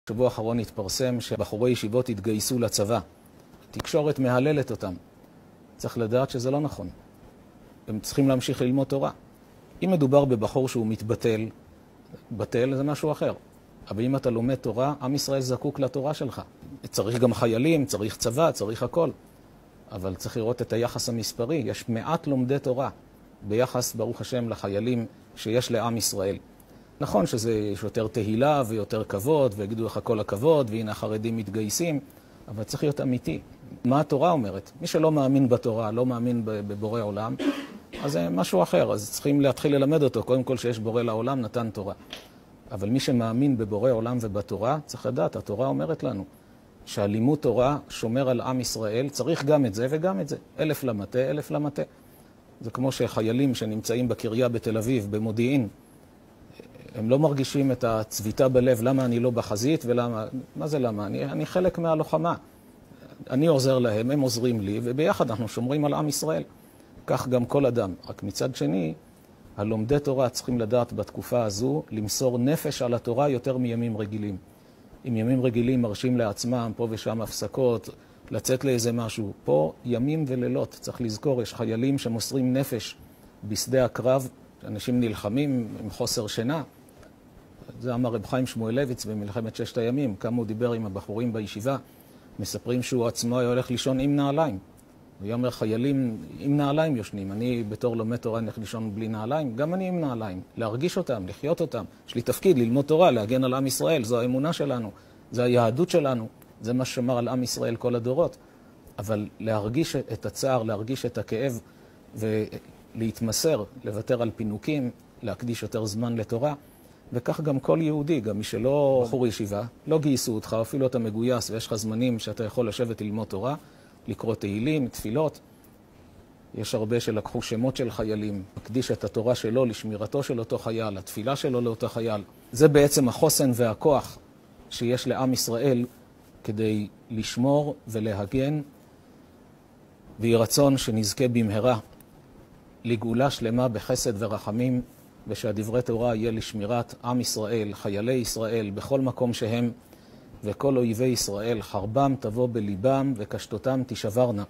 בשבוע האחרון התפרסם שבחורי ישיבות התגייסו לצבא. התקשורת מהללת אותם. צריך לדעת שזה לא נכון. הם צריכים להמשיך ללמוד תורה. אם מדובר בבחור שהוא מתבטל, בטל זה משהו אחר. אבל אם אתה לומד תורה, עם ישראל זקוק לתורה שלך. צריך גם חיילים, צריך צבא, צריך הכל. אבל צריך לראות את היחס המספרי. יש מעט לומדי תורה ביחס, ברוך השם, לחיילים שיש לעם ישראל. נכון שיש יותר תהילה ויותר כבוד, ויגידו לך כל הכבוד, והנה החרדים מתגייסים, אבל צריך להיות אמיתי. מה התורה אומרת? מי שלא מאמין בתורה, לא מאמין בבורא עולם, אז זה משהו אחר. אז צריכים להתחיל ללמד אותו. קודם כל שיש בורא לעולם, נתן תורה. אבל מי שמאמין בבורא עולם ובתורה, צריך לדעת, התורה אומרת לנו שהלימוד תורה שומר על עם ישראל, צריך גם את זה וגם את זה. 1000 למטה, 1000 למטה. זה כמו שחיילים שנמצאים בקריה בתל אביב, במודיעין, הם לא מרגישים את הצביטה בלב, למה אני לא בחזית ולמה, מה זה למה? אני חלק מהלוחמה. אני עוזר להם, הם עוזרים לי, וביחד אנחנו שומרים על עם ישראל. כך גם כל אדם. רק מצד שני, הלומדי תורה צריכים לדעת בתקופה הזו למסור נפש על התורה יותר מימים רגילים. אם ימים רגילים מרשים לעצמם, פה ושם הפסקות, לצאת לאיזה משהו. פה ימים ולילות, צריך לזכור, יש חיילים שמוסרים נפש בשדה הקרב, אנשים נלחמים עם חוסר שינה. זה אמר רב חיים שמואלביץ במלחמת 6 הימים, כמה הוא דיבר עם הבחורים בישיבה, מספרים שהוא עצמו היה הולך לישון עם נעליים. הוא אומר, חיילים עם נעליים יושנים, אני בתור לומד תורה הולך לישון בלי נעליים, גם אני עם נעליים, להרגיש אותם, לחיות אותם. יש לי תפקיד ללמוד תורה, להגן על עם ישראל, זו האמונה שלנו, זו היהדות שלנו, זה מה שמר על עם ישראל כל הדורות. אבל להרגיש את הצער, להרגיש את הכאב ולהתמסר, לוותר על פינוקים, להקדיש יותר זמן לתורה, וכך גם כל יהודי, גם מי שלא בחור ישיבה, לא גייסו אותך, אפילו אתה מגויס ויש לך זמנים שאתה יכול לשבת ללמוד תורה, לקרוא תהילים, תפילות. יש הרבה שלקחו שמות של חיילים, מקדיש את התורה שלו לשמירתו של אותו חייל, התפילה שלו לאותו חייל. זה בעצם החוסן והכוח שיש לעם ישראל כדי לשמור ולהגן, ויהי רצון שנזכה במהרה לגאולה שלמה בחסד ורחמים, ושהדברי תורה יהיה לשמירת עם ישראל, חיילי ישראל, בכל מקום שהם, וכל אויבי ישראל חרבם תבוא בליבם וקשתותם תשברנה.